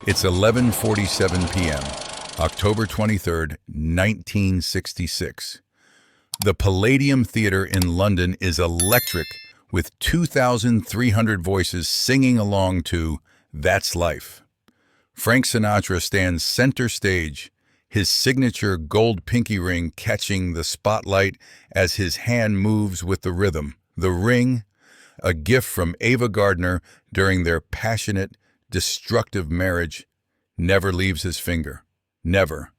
It's 11:47 p.m., October 23rd, 1966. The Palladium Theatre in London is electric with 2,300 voices singing along to That's Life. Frank Sinatra stands center stage, his signature gold pinky ring catching the spotlight as his hand moves with the rhythm. The ring, a gift from Ava Gardner during their passionate, destructive marriage, never leaves his finger. Never.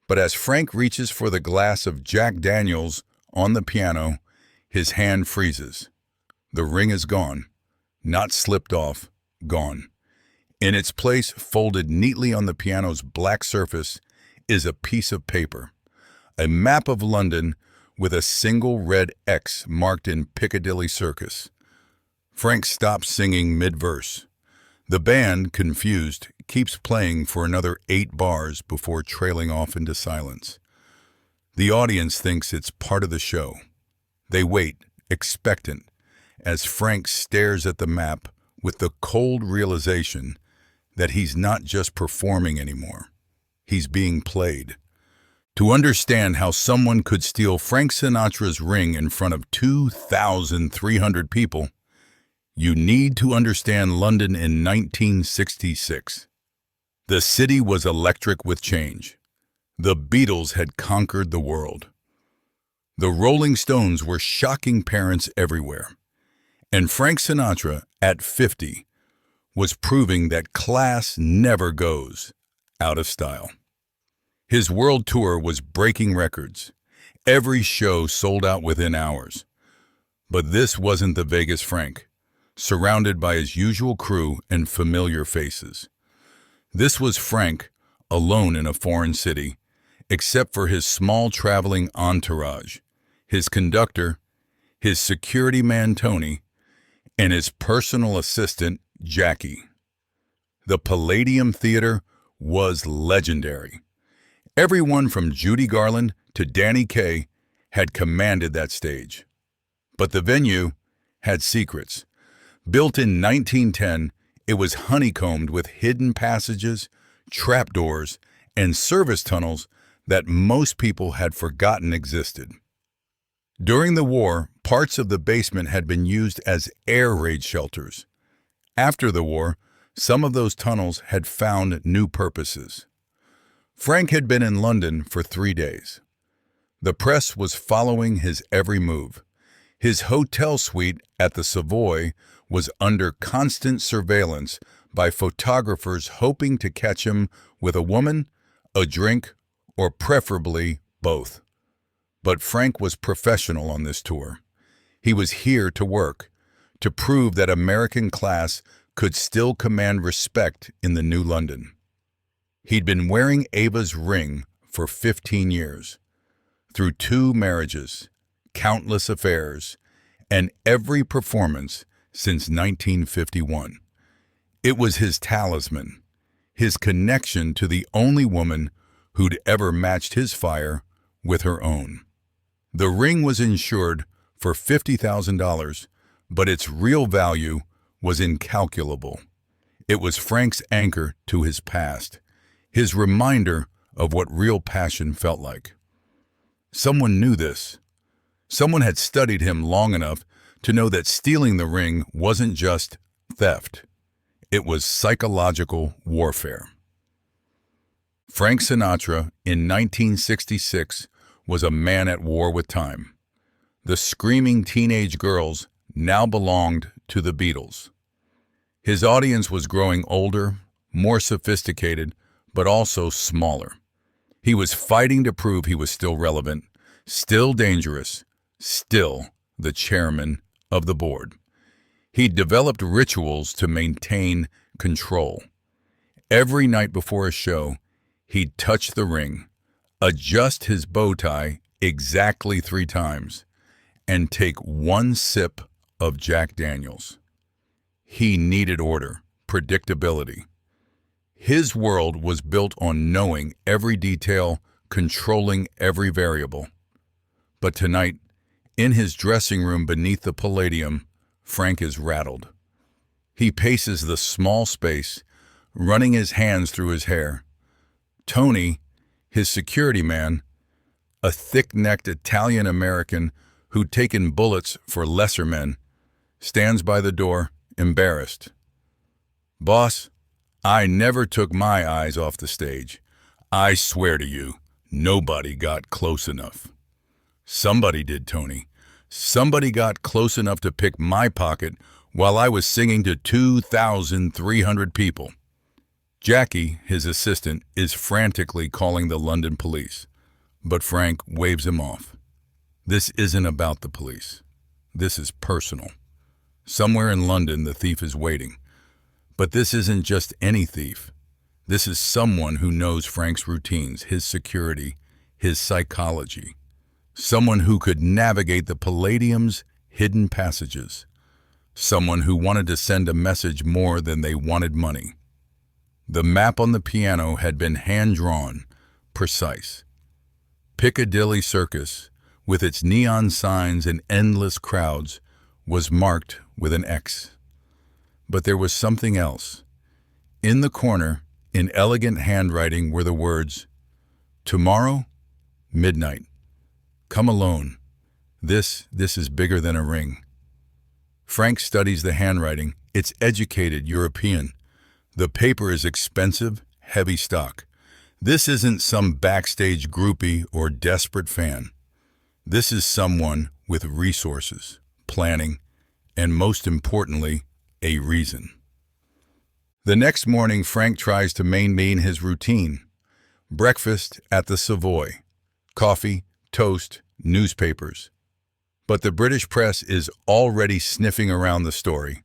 But as Frank reaches for the glass of Jack Daniels on the piano, his hand freezes. The ring is gone. Not slipped off, gone. In its place, folded neatly on the piano's black surface, is a piece of paper. A map of London with a single red X marked in Piccadilly Circus. Frank stops singing mid-verse. The band, confused, keeps playing for another 8 bars before trailing off into silence. The audience thinks it's part of the show. They wait, expectant, as Frank stares at the map with the cold realization that he's not just performing anymore. He's being played. To understand how someone could steal Frank Sinatra's ring in front of 2,300 people, you need to understand London in 1966. The city was electric with change. The Beatles had conquered the world. The Rolling Stones were shocking parents everywhere. And Frank Sinatra, at 50, was proving that class never goes out of style. His world tour was breaking records. Every show sold out within hours. But this wasn't the Vegas Frank, surrounded by his usual crew and familiar faces. This was Frank, alone in a foreign city, except for his small traveling entourage, his conductor, his security man Tony, and his personal assistant Jackie. The Palladium Theatre was legendary. Everyone from Judy Garland to Danny Kaye had commanded that stage. But the venue had secrets. Built in 1910, it was honeycombed with hidden passages, trapdoors, and service tunnels that most people had forgotten existed. During the war, parts of the basement had been used as air raid shelters. After the war, some of those tunnels had found new purposes. Frank had been in London for 3 days. The press was following his every move. His hotel suite at the Savoy was under constant surveillance by photographers hoping to catch him with a woman, a drink, or preferably both. But Frank was professional on this tour. He was here to work, to prove that American class could still command respect in the new London. He'd been wearing Ava's ring for 15 years, through 2 marriages, countless affairs, and every performance since 1951. It was his talisman, his connection to the only woman who'd ever matched his fire with her own. The ring was insured for $50,000, but its real value was incalculable. It was Frank's anchor to his past, his reminder of what real passion felt like. Someone knew this. Someone had studied him long enough to know that stealing the ring wasn't just theft. It was psychological warfare. Frank Sinatra, in 1966, was a man at war with time. The screaming teenage girls now belonged to the Beatles. His audience was growing older, more sophisticated, but also smaller. He was fighting to prove he was still relevant, still dangerous, still the chairman of the board. He developed rituals to maintain control. Every night before a show, he'd touch the ring, adjust his bow tie exactly 3 times, and take 1 sip of Jack Daniels. He needed order, predictability. His world was built on knowing every detail, controlling every variable. But tonight, in his dressing room beneath the Palladium, Frank is rattled. He paces the small space, running his hands through his hair. Tony, his security man, a thick-necked Italian-American who'd taken bullets for lesser men, stands by the door, embarrassed. "Boss, I never took my eyes off the stage. I swear to you, nobody got close enough." "Somebody did, Tony. Somebody got close enough to pick my pocket while I was singing to 2,300 people." Jackie, his assistant, is frantically calling the London police, but Frank waves him off. This isn't about the police. This is personal. Somewhere in London, the thief is waiting. But this isn't just any thief. This is someone who knows Frank's routines, his security, his psychology. Someone who could navigate the Palladium's hidden passages. Someone who wanted to send a message more than they wanted money. The map on the piano had been hand-drawn, precise. Piccadilly Circus, with its neon signs and endless crowds, was marked with an X. But there was something else. In the corner, in elegant handwriting, were the words, "Tomorrow, midnight. Come alone. This is bigger than a ring." Frank studies the handwriting. It's educated, European. The paper is expensive, heavy stock. This isn't some backstage groupie or desperate fan. This is someone with resources, planning, and most importantly, a reason. The next morning, Frank tries to maintain his routine. Breakfast at the Savoy. Coffee, toast, newspapers. But the British press is already sniffing around the story.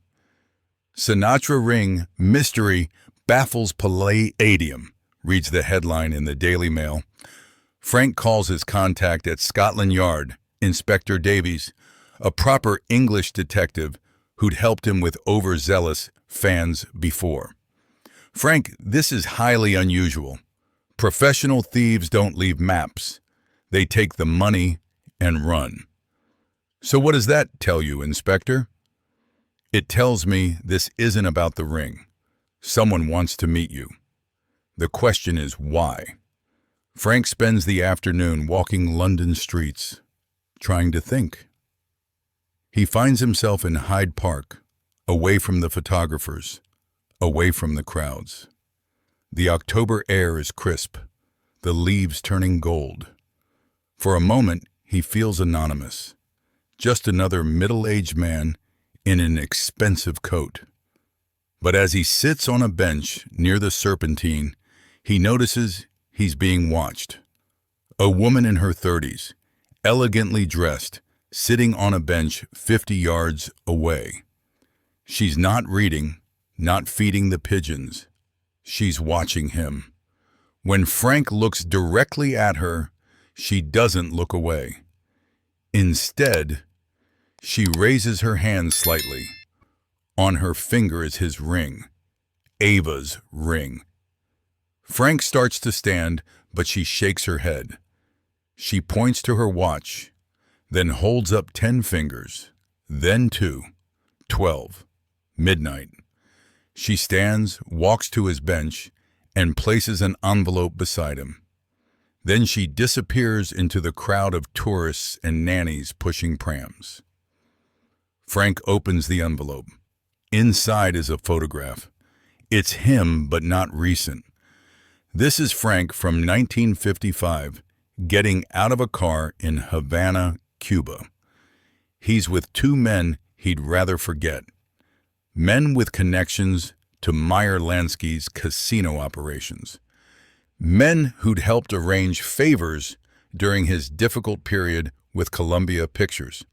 "Sinatra ring mystery baffles Palladium," reads the headline in the Daily Mail. Frank calls his contact at Scotland Yard, Inspector Davies, a proper English detective who'd helped him with overzealous fans before. "Frank, this is highly unusual. Professional thieves don't leave maps. They take the money and run." "So what does that tell you, Inspector?" "It tells me this isn't about the ring. Someone wants to meet you. The question is why." Frank spends the afternoon walking London streets, trying to think. He finds himself in Hyde Park, away from the photographers, away from the crowds. The October air is crisp, the leaves turning gold. For a moment, he feels anonymous, just another middle-aged man in an expensive coat. But as he sits on a bench near the Serpentine, he notices he's being watched. A woman in her 30s, elegantly dressed, sitting on a bench 50 yards away. She's not reading, not feeding the pigeons. She's watching him. When Frank looks directly at her, she doesn't look away. Instead, she raises her hand slightly. On her finger is his ring, Ava's ring. Frank starts to stand, but she shakes her head. She points to her watch, then holds up 10 fingers, then 2, 12, midnight. She stands, walks to his bench, and places an envelope beside him. Then she disappears into the crowd of tourists and nannies pushing prams. Frank opens the envelope. Inside is a photograph. It's him, but not recent. This is Frank from 1955, getting out of a car in Havana, Cuba. He's with 2 men he'd rather forget. Men with connections to Meyer Lansky's casino operations. Men who'd helped arrange favors during his difficult period with Columbia Pictures.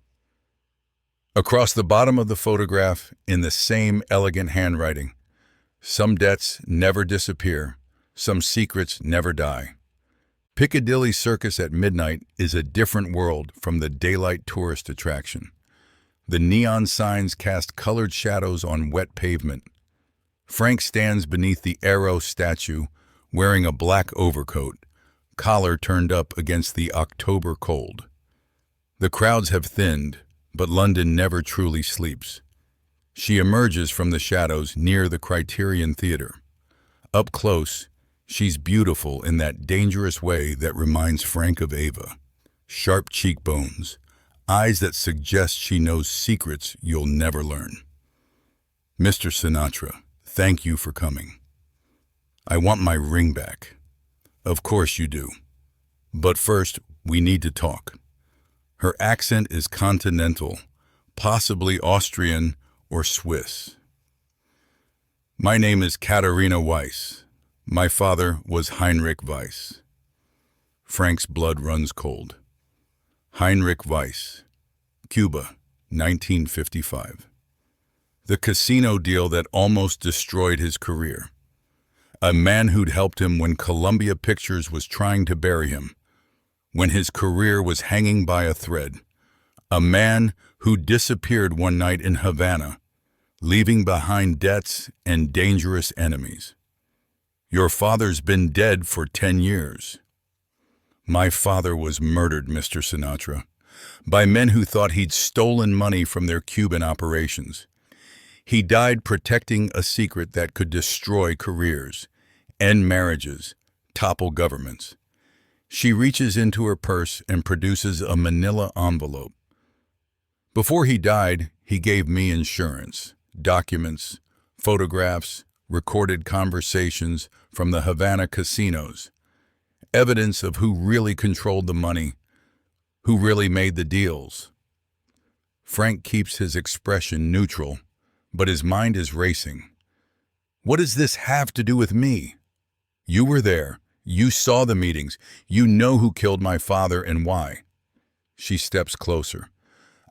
Across the bottom of the photograph, in the same elegant handwriting, "Some debts never disappear, some secrets never die." Piccadilly Circus at midnight is a different world from the daylight tourist attraction. The neon signs cast colored shadows on wet pavement. Frank stands beneath the Arrow statue, wearing a black overcoat, collar turned up against the October cold. The crowds have thinned, but London never truly sleeps. She emerges from the shadows near the Criterion Theatre. Up close, she's beautiful in that dangerous way that reminds Frank of Ava. Sharp cheekbones, eyes that suggest she knows secrets you'll never learn. Mr. Sinatra, thank you for coming. I want my ring back. Of course you do. But first, we need to talk. Her accent is continental, possibly Austrian or Swiss. My name is Katharina Weiss. My father was Heinrich Weiss. Frank's blood runs cold. Heinrich Weiss, Cuba, 1955. The casino deal that almost destroyed his career. A man who'd helped him when Columbia Pictures was trying to bury him, when his career was hanging by a thread. A man who disappeared one night in Havana, leaving behind debts and dangerous enemies. Your father's been dead for 10 years. My father was murdered, Mr. Sinatra, by men who thought he'd stolen money from their Cuban operations. He died protecting a secret that could destroy careers, end marriages, topple governments. She reaches into her purse and produces a manila envelope. Before he died, he gave me insurance, documents, photographs, recorded conversations from the Havana casinos, evidence of who really controlled the money, who really made the deals. Frank keeps his expression neutral, but his mind is racing. What does this have to do with me? You were there. You saw the meetings. You know who killed my father and why. She steps closer.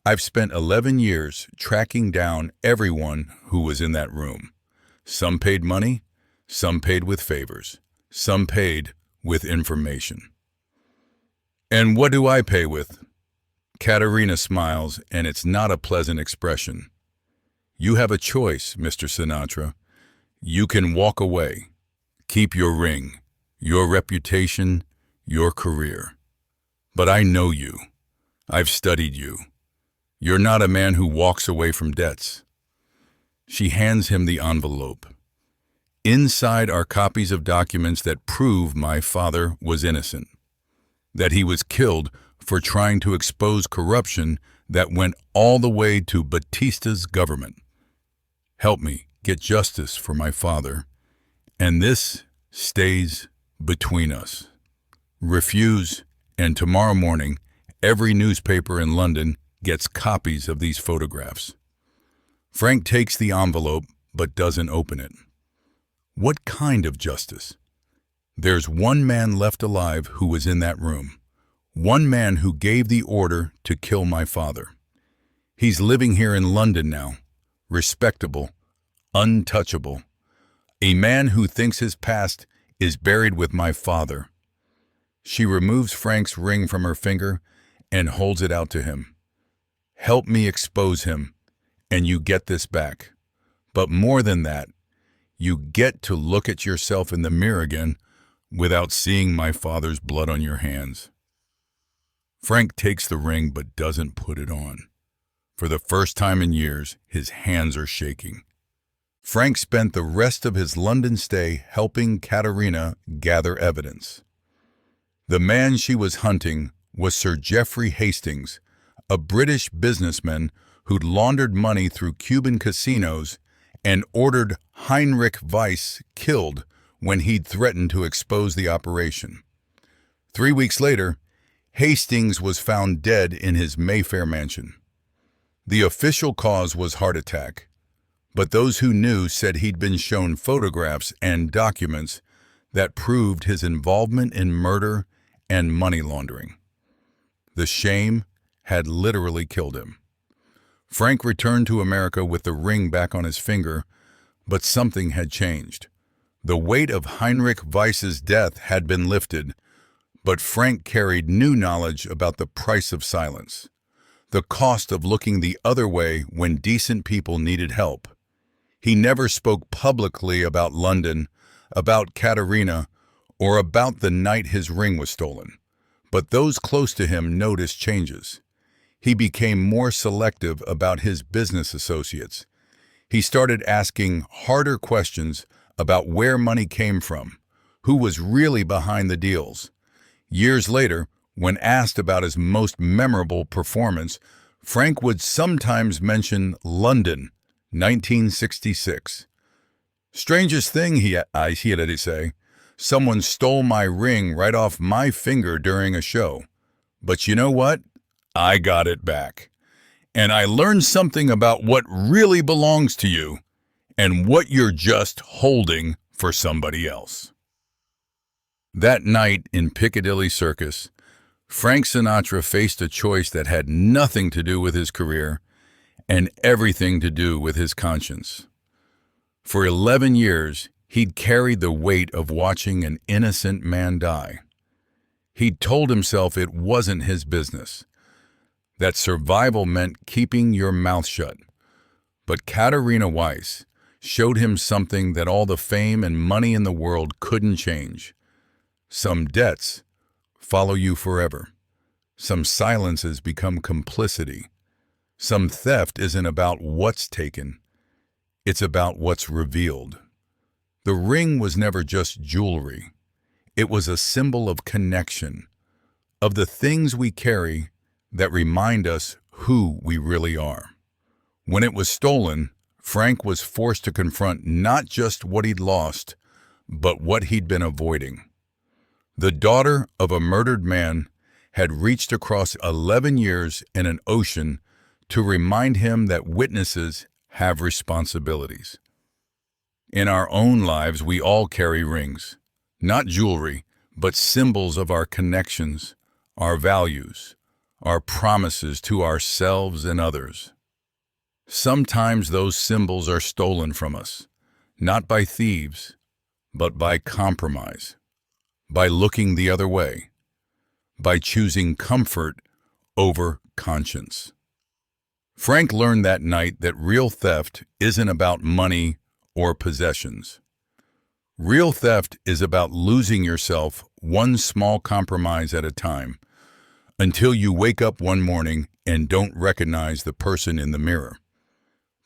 I've spent 11 years tracking down everyone who was in that room. Some paid money, some paid with favors, some paid with information. And what do I pay with? Katharina smiles, and it's not a pleasant expression. You have a choice, Mr. Sinatra. You can walk away. Keep your ring, your reputation, your career. But I know you. I've studied you. You're not a man who walks away from debts. She hands him the envelope. Inside are copies of documents that prove my father was innocent, that he was killed for trying to expose corruption that went all the way to Batista's government. Help me get justice for my father, and this stays between us. Refuse, and tomorrow morning, every newspaper in London gets copies of these photographs. Frank takes the envelope, but doesn't open it. What kind of justice? There's one man left alive who was in that room. One man who gave the order to kill my father. He's living here in London now, respectable, untouchable. A man who thinks his past is buried with my father. She removes Frank's ring from her finger and holds it out to him. Help me expose him, and you get this back. But more than that, you get to look at yourself in the mirror again without seeing my father's blood on your hands. Frank takes the ring but doesn't put it on. For the first time in years, his hands are shaking. Frank spent the rest of his London stay helping Katharina gather evidence. The man she was hunting was Sir Geoffrey Hastings, a British businessman who'd laundered money through Cuban casinos and ordered Heinrich Weiss killed when he'd threatened to expose the operation. 3 weeks later, Hastings was found dead in his Mayfair mansion. The official cause was heart attack, but those who knew said he'd been shown photographs and documents that proved his involvement in murder and money laundering. The shame had literally killed him. Frank returned to America with the ring back on his finger, but something had changed. The weight of Heinrich Weiss's death had been lifted, but Frank carried new knowledge about the price of silence, the cost of looking the other way when decent people needed help. He never spoke publicly about London, about Katharina, or about the night his ring was stolen, but those close to him noticed changes. He became more selective about his business associates. He started asking harder questions about where money came from, who was really behind the deals. Years later, when asked about his most memorable performance, Frank would sometimes mention London, 1966. Strangest thing, he had to say, someone stole my ring right off my finger during a show. But you know what? I got it back. And I learned something about what really belongs to you and what you're just holding for somebody else. That night in Piccadilly Circus, Frank Sinatra faced a choice that had nothing to do with his career and everything to do with his conscience. For 11 years, he'd carried the weight of watching an innocent man die. He'd told himself it wasn't his business, that survival meant keeping your mouth shut. But Katerina Weiss showed him something that all the fame and money in the world couldn't change. Some debts follow you forever. Some silences become complicity. Some theft isn't about what's taken. It's about what's revealed. The ring was never just jewelry. It was a symbol of connection, of the things we carry that remind us who we really are. When it was stolen, Frank was forced to confront not just what he'd lost, but what he'd been avoiding. The daughter of a murdered man had reached across 11 years and an ocean to remind him that witnesses have responsibilities. In our own lives, we all carry rings, not jewelry, but symbols of our connections, our values, our promises to ourselves and others. Sometimes those symbols are stolen from us, not by thieves, but by compromise, by looking the other way, by choosing comfort over conscience. Frank learned that night that real theft isn't about money or possessions. Real theft is about losing yourself one small compromise at a time, until you wake up one morning and don't recognize the person in the mirror.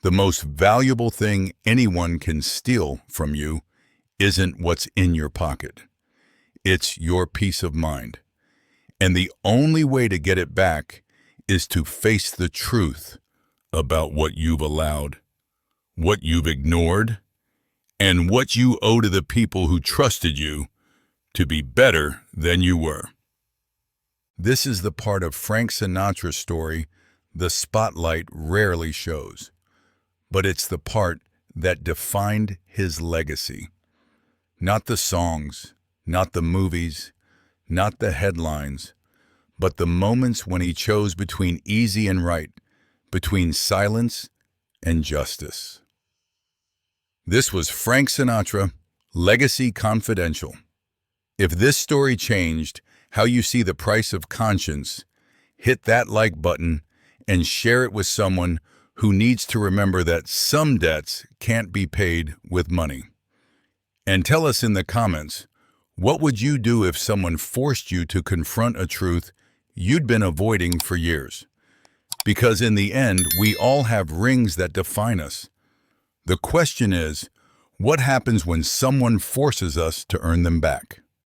The most valuable thing anyone can steal from you isn't what's in your pocket. It's your peace of mind. And the only way to get it back is to face the truth about what you've allowed, what you've ignored, and what you owe to the people who trusted you to be better than you were. This is the part of Frank Sinatra's story the spotlight rarely shows, but it's the part that defined his legacy. Not the songs, not the movies, not the headlines, but the moments when he chose between easy and right, between silence and justice. This was Frank Sinatra, Legacy Confidential. If this story changed how you see the price of conscience, hit that like button and share it with someone who needs to remember that some debts can't be paid with money. And tell us in the comments, what would you do if someone forced you to confront a truth you'd been avoiding for years? Because in the end, we all have rings that define us. The question is, what happens when someone forces us to earn them back?